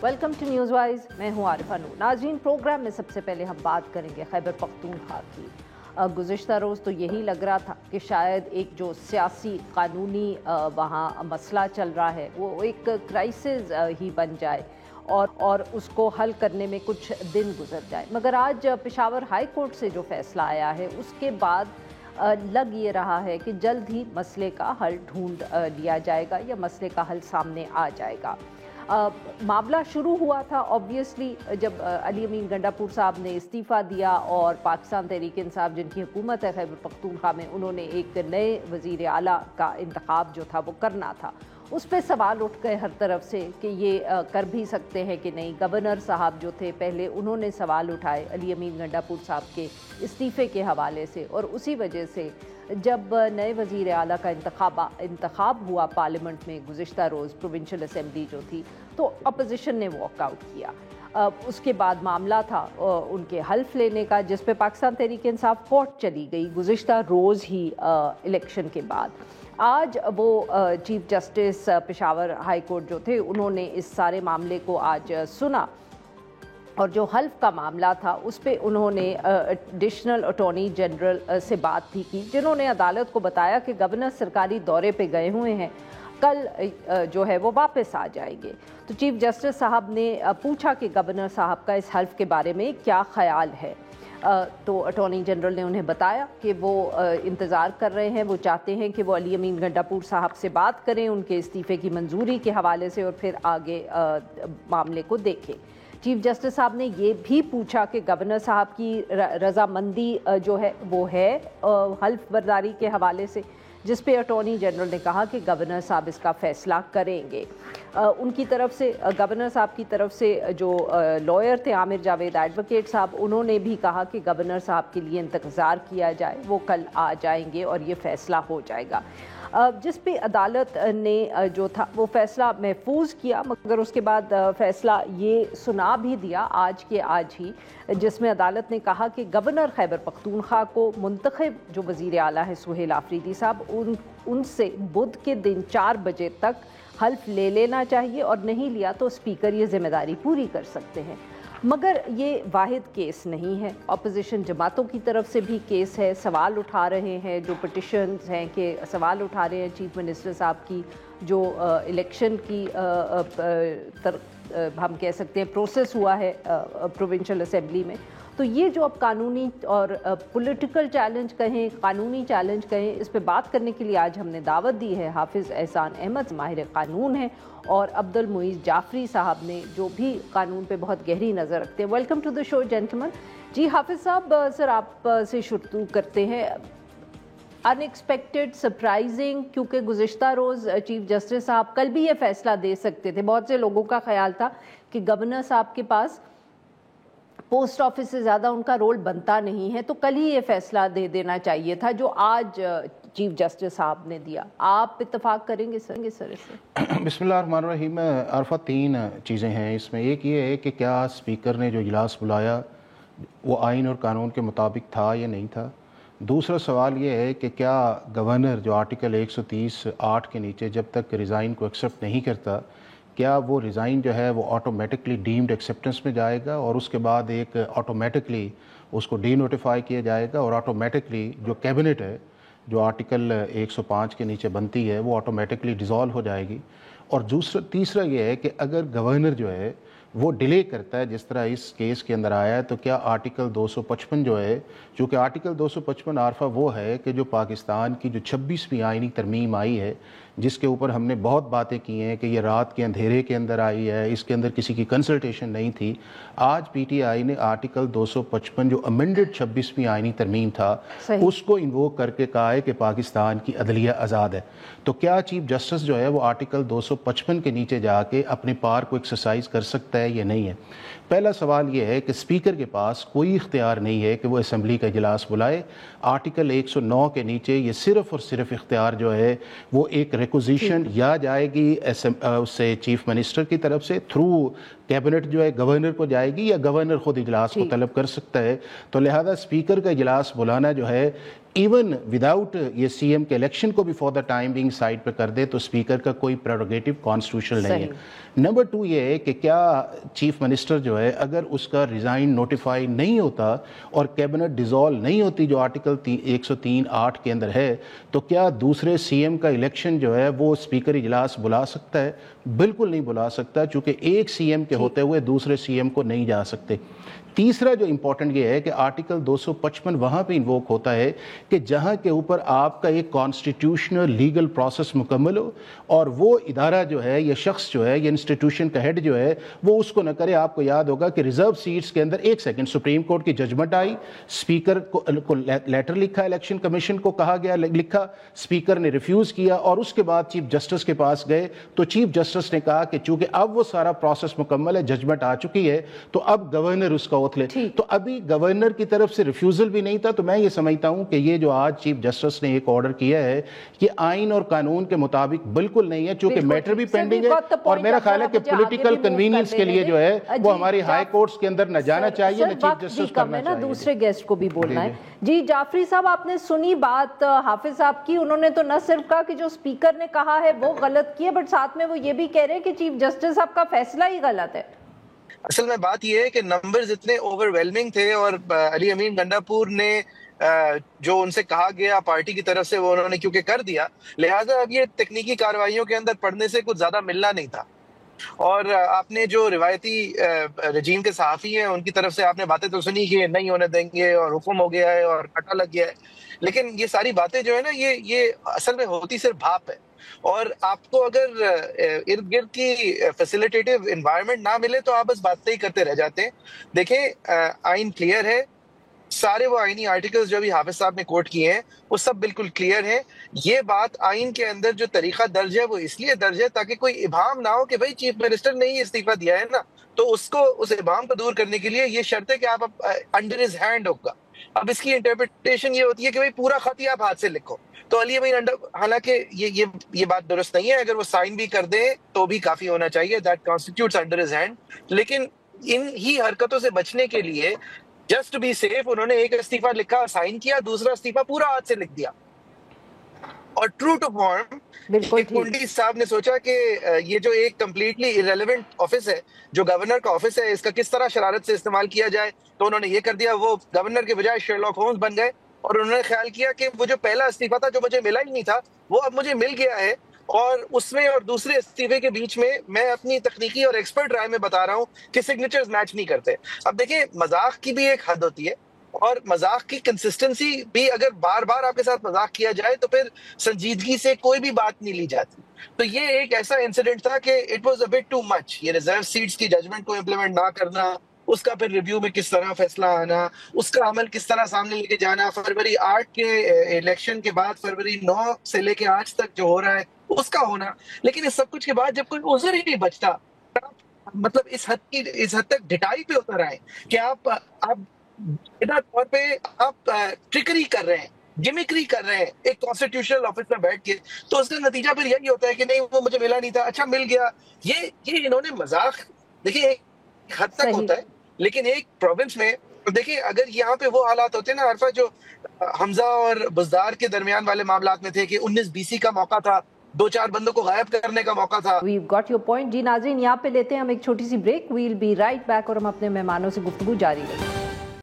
Welcome to news wise. मैं हूँ आरिफा नूर। नाज़रीन, प्रोग्राम में सबसे पहले हम बात करेंगे खैबर पख्तूनख्वा की। गुज़िश्ता रोज़ तो यही लग रहा था कि शायद एक जो सियासी कानूनी वहाँ मसला चल रहा है वो एक क्राइसिस ही बन जाए और उसको हल करने में कुछ दिन गुजर जाए, मगर आज पेशावर हाई कोर्ट से जो फैसला आया है उसके बाद लग ये रहा है कि जल्द ही मसले का हल ढूंढ लिया जाएगा या मसले का हल सामने आ जाएगा। मामला शुरू हुआ था ऑब्वियसली जब अली अमीन गंडापुर साहब ने इस्तीफ़ा दिया और पाकिस्तान तहरीक इंसाफ जिनकी हुकूमत है खैबर पख्तूनख्वा में, उन्होंने एक नए वज़ीर आला का इंतखाब जो था वो करना था। उस पर सवाल उठ गए हर तरफ से कि ये कर भी सकते हैं कि नहीं। गवर्नर साहब जो थे पहले उन्होंने सवाल उठाए अली अमीन गंडापुर साहब के इस्तीफ़े के हवाले से, और उसी वजह से जब नए वज़ीर आला का इंतखाब हुआ पार्लियामेंट में गुज़िश्ता रोज़ प्रोविंशियल असेंबली जो थी, तो अपोजिशन ने वॉकआउट किया। उसके बाद मामला था उनके हल्फ लेने का, जिस पे पाकिस्तान तहरीक इंसाफ कोर्ट चली गई गुज़िश्ता रोज़ ही इलेक्शन के बाद। आज वो chief justice Peshawar high court जो थे उन्होंने इस सारे मामले को आज सुना, और जो हल्फ का मामला था उस पे उन्होंने एडिशनल अटॉर्नी जनरल से बात भी की, जिन्होंने अदालत को बताया कि गवर्नर सरकारी दौरे पे गए हुए हैं, कल जो है वो वापस आ जाएंगे। तो चीफ जस्टिस साहब ने पूछा कि गवर्नर साहब का इस हल्फ के बारे में क्या ख्याल है। तो अटॉर्नी जनरल ने उन्हें बताया कि वो इंतज़ार कर रहे हैं, वो चाहते हैं कि वो अली अमीन गंडापुर साहब से बात करें उनके इस्तीफ़े की मंजूरी के हवाले से और फिर आगे मामले को देखें। चीफ जस्टिस साहब ने ये भी पूछा कि गवर्नर साहब की रजामंदी जो है वो है हल्फ बर्दारी के हवाले से, जिस पे अटॉर्नी जनरल ने कहा कि गवर्नर साहब इसका फ़ैसला करेंगे। उनकी तरफ से गवर्नर साहब की तरफ से जो लॉयर थे आमिर जावेद एडवोकेट साहब, उन्होंने भी कहा कि गवर्नर साहब के लिए इंतज़ार किया जाए, वो कल आ जाएंगे और ये फ़ैसला हो जाएगा। जिस पे अदालत ने जो था वो फ़ैसला महफूज किया, मगर उसके बाद फ़ैसला ये सुना भी दिया आज के आज ही, जिसमें अदालत ने कहा कि गवर्नर खैबर पख्तूनख्वा को मुंतखब जो वज़ीर आला है सुहेल आफरीदी साहब, उनसे बुध के दिन 4 बजे तक हल्फ ले लेना चाहिए, और नहीं लिया तो स्पीकर ये ज़िम्मेदारी पूरी कर सकते हैं। मगर ये वाहिद केस नहीं है, अपोजिशन जमातों की तरफ से भी केस है, सवाल उठा रहे हैं जो पिटिशन्स हैं कि सवाल उठा रहे हैं चीफ मिनिस्टर साहब की जो इलेक्शन की हम कह सकते हैं प्रोसेस हुआ है प्रोविंशियल असेंबली में। तो ये जो अब कानूनी और पॉलिटिकल चैलेंज कहें, कानूनी चैलेंज कहें, इस पे बात करने के लिए आज हमने दावत दी है हाफिज़ एहसान अहमद, माहिर कानून है, और अब्दुल मुईज़ जाफरी साहब ने जो भी कानून पे बहुत गहरी नज़र रखते हैं। Welcome to the show gentleman. जी हाफिज़ साहब, सर आप से शुरू करते हैं। अनएक्सपेक्टेड, सरप्राइजिंग, क्योंकि गुज़िश्ता रोज़ चीफ जस्टिस साहब कल भी ये फ़ैसला दे सकते थे। बहुत से लोगों का ख्याल था कि गवर्नर साहब के पास पोस्ट ऑफिस से ज़्यादा उनका रोल बनता नहीं है, तो कल ही ये फ़ैसला दे देना चाहिए था जो आज चीफ जस्टिस साहब ने दिया। आप इत्तेफाक करेंगे सर इससे? बिस्मिल्लाहिर्रहमानिर्रहीम। अरफा 3 चीज़ें हैं इसमें। एक ये है कि क्या स्पीकर ने जो इजलास बुलाया वो आइन और कानून के मुताबिक था या नहीं था। दूसरा सवाल ये है कि क्या गवर्नर जो आर्टिकल 130(8) के नीचे जब तक रिज़ाइन को एक्सेप्ट नहीं करता, क्या वो रिज़ाइन जो है वो ऑटोमेटिकली डीम्ड एक्सेप्टेंस में जाएगा और उसके बाद एक ऑटोमेटिकली उसको डी नोटिफाई किया जाएगा, और ऑटोमेटिकली जो कैबिनेट है जो आर्टिकल 105 के नीचे बनती है वो ऑटोमेटिकली डिज़ोल्व हो जाएगी। और तीसरा ये है कि अगर गवर्नर जो है वो डिले करता है जिस तरह इस केस के अंदर आया है, तो क्या आर्टिकल 255 जो है, चूँकि आर्टिकल 255 आरफा वो है कि जो पाकिस्तान की जो 26वीं आइनी तरमीम आई है, जिसके ऊपर हमने बहुत बातें की हैं कि ये रात के अंधेरे के अंदर आई है, इसके अंदर किसी की कंसल्टेशन नहीं थी। आज पीटीआई ने आर्टिकल 255 जो अमेंडेड 26वीं आइनी तरमीम था उसको इन्वोक करके कहा है कि पाकिस्तान की अदलिया आज़ाद है। तो क्या चीफ जस्टिस जो है वो आर्टिकल 255 के नीचे जाके अपने पावर को एक्सरसाइज कर सकता है या नहीं है। पहला सवाल ये है कि स्पीकर के पास कोई इख्तियार नहीं है कि वो असम्बली का इजलास बुलाए। आर्टिकल 109 के नीचे ये सिर्फ़ और सिर्फ इख्तियार जो है वो एक रिक्विजिशन या जाएगी उससे चीफ मिनिस्टर की तरफ से थ्रू कैबिनेट जो है गवर्नर को जाएगी, या गवर्नर खुद इजलास को तलब कर सकता है। तो लिहाजा स्पीकर का इजलास बुलाना जो है ایون وداؤٹ یہ سی ایم کے الیکشن کو بھی for the time being side پہ کر دے تو اسپیکر کا کوئی پریروگیٹو کانسٹیٹیوشنل نہیں ہے. نمبر 2 یہ ہے کہ کیا چیف منسٹر جو ہے اگر اس کا ریزائن نوٹیفائی نہیں ہوتا اور کیبنٹ ڈیزالو نہیں ہوتی جو آرٹیکل 103(8) کے اندر ہے تو کیا دوسرے سی ایم کا الیکشن جو ہے وہ اسپیکر اجلاس بلا سکتا ہے؟ بالکل نہیں بلا سکتا، چونکہ ایک سی ایم کے ہوتے ہوئے دوسرے سی ایم کو نہیں جا سکتے. تیسرا جو امپورٹنٹ یہ ہے کہ آرٹیکل 255 وہاں پہ انووک ہوتا ہے کہ جہاں کے اوپر آپ کا ایک کانسٹیٹیوشنل لیگل پروسیس مکمل ہو اور وہ ادارہ جو ہے یا شخص جو ہے یا انسٹیٹیوشن کا ہیڈ جو ہے وہ اس کو نہ کرے. آپ کو یاد ہوگا کہ ریزرو سیٹس کے اندر ایک سیکنڈ سپریم کورٹ کی ججمنٹ آئی، اسپیکر کو لیٹر لکھا، الیکشن کمیشن کو کہا گیا لکھا، اسپیکر نے ریفیوز کیا اور اس کے بعد چیف جسٹس کے پاس گئے تو چیف جسٹس نے کہا کہ چونکہ اب وہ سارا پروسیس مکمل ہے، ججمنٹ آ چکی ہے تو اب گورنر اس کا اوتھ لے. تو ابھی گورنر کی طرف سے ریفیوزل بھی نہیں تھا. تو میں یہ سمجھتا ہوں کہ یہ جو آج چیف جسٹس نے ایک آرڈر کیا ہے یہ آئین اور قانون کے مطابق بالکل نہیں ہے، چونکہ میٹر بھی پینڈنگ ہے اور میرا خیال ہے کہ پولیٹیکل کنوینئنس کے لیے جو ہے وہ ہماری ہائی کورٹس کے اندر نہ جانا چاہیے، نہ چیف جسٹس کرنا چاہیے. دوسرے گیسٹ کو بھی بولنا ہے. جی جعفری صاحب، آپ نے سنی بات حافظ صاحب کی. انہوں نے تو نہ صرف کہا کہ جو اسپیکر نے کہا ہے وہ غلط کیا، بٹ ساتھ میں وہ یہ بھی کہہ رہے ہیں کہ چیف جسٹس صاحب کا فیصلہ ہی غلط ہے. اصل میں بات یہ ہے کہ نمبرز اتنے اوور ویلمنگ تھے اور علی امین گنڈاپور نے جو ان سے کہا گیا پارٹی کی طرف سے وہ انہوں نے کیونکہ کر دیا، لہٰذا اب یہ تکنیکی کارروائیوں کے اندر پڑھنے سے کچھ زیادہ ملنا نہیں تھا. اور آپ نے جو روایتی رجیم کے صحافی ہیں ان کی طرف سے آپ نے باتیں تو سنی کہ نہیں ہونے دیں گے اور حکم ہو گیا ہے اور کٹا لگ گیا ہے، لیکن یہ ساری باتیں جو ہے نا یہ اصل میں ہوتی صرف بھاپ ہے. اور آپ کو اگر ارد گرد کی فیسیلیٹیٹیو انوائرمنٹ نہ ملے تو آپ بس باتیں ہی کرتے رہ جاتے ہیں. دیکھیں آئین کلیئر ہے، سارے وہ آئینی آرٹیکلز جو بھی حافظ صاحب نے کوٹ کیے ہیں وہ سب بالکل کلیئر ہیں. یہ بات آئین کے اندر جو طریقہ درج ہے وہ اس لیے درج ہے تاکہ کوئی ابہام نہ ہو کہ بھائی چیف منسٹر نے ہی استعفیٰ دیا ہے نا، تو اس ابہام کو دور کرنے کے لیے یہ شرط ہے کہ آپ انڈر ہز ہینڈ ہوگا. اب اس کی انٹرپریٹیشن یہ ہوتی ہے کہ بھائی پورا خط ہی آپ ہاتھ سے لکھو. تو علی امین حالانکہ یہ بات درست نہیں ہے، اگر وہ سائن بھی کر دیں تو بھی کافی ہونا چاہیے، that constitutes under his hand. لیکن ان ہی حرکتوں سے بچنے کے لیے جسٹ ٹو بی سیف انہوں نے ایک استعفیٰ لکھا، سائن کیا، دوسرا استعفیٰ پورا ہاتھ سے لکھ دیا. اور ٹرو ٹو فارم ایک پنڈی صاحب نے سوچا کہ یہ جو ایک کمپلیٹلی irrelevant آفس ہے جو گورنر کا آفس ہے، اس کا کس طرح شرارت سے استعمال کیا جائے. تو انہوں نے یہ کر دیا، وہ گورنر کے بجائے شرلاک ہومز بن گئے اور انہوں نے خیال کیا کہ وہ جو پہلا استعفیٰ تھا جو مجھے ملا ہی نہیں تھا وہ اب مجھے مل گیا ہے، اور اس میں اور دوسرے استعفے کے بیچ میں اپنی تکنیکی اور ایکسپرٹ رائے میں بتا رہا ہوں کہ سگنیچرز میچ نہیں کرتے. اب دیکھیں مذاق کی بھی ایک حد ہوتی ہے اور مذاق کی کنسسٹنسی بھی، اگر بار بار آپ کے ساتھ مذاق کیا جائے تو پھر سنجیدگی سے کوئی بھی بات نہیں لی جاتی. تو یہ ایک ایسا انسیڈنٹ تھا کہ it was a but too much. یہ ریزرو سیٹس کی ججمنٹ کو امپلیمنٹ نہ کرنا، اس کا پھر ریویو میں کس طرح فیصلہ آنا، اس کا عمل کس طرح سامنے لے کے جانا، فروری 8 کے الیکشن کے بعد فروری 9 سے لے کے آج تک جو ہو رہا ہے اس کا ہونا. لیکن اس سب کچھ کے بعد جب کوئی عذر ہی نہیں بچتا، مطلب اس حد تک ڈٹائی پہ اتر آئے کہ آپ بنا طور پہ آپ ٹرکری کر رہے ہیں، گمکری کر رہے ہیں ایک کانسٹیٹیوشنل آفس میں بیٹھ کے، تو اس کا نتیجہ پھر یہی ہوتا ہے کہ نہیں وہ مجھے ملا نہیں تھا، اچھا مل گیا. یہ انہوں نے مذاق دیکھیں ایک حد تک ہوتا ہے، لیکن ایک پروونس میں دیکھیں اگر یہاں پہ وہ حالات ہوتے ہیں نا عرفہ جو حمزہ اور بزدار کے درمیان والے معاملات میں تھے کہ 19 کا موقع تھا، 2-4 بندوں کو غائب کرنے کا موقع تھا. We've got your point. جی ناظرین، یہاں پہ لیتے ہیں ہم ایک چھوٹی سی break. We'll be right back اور ہم اپنے مہمانوں سے گفتگو جاری رکھیں.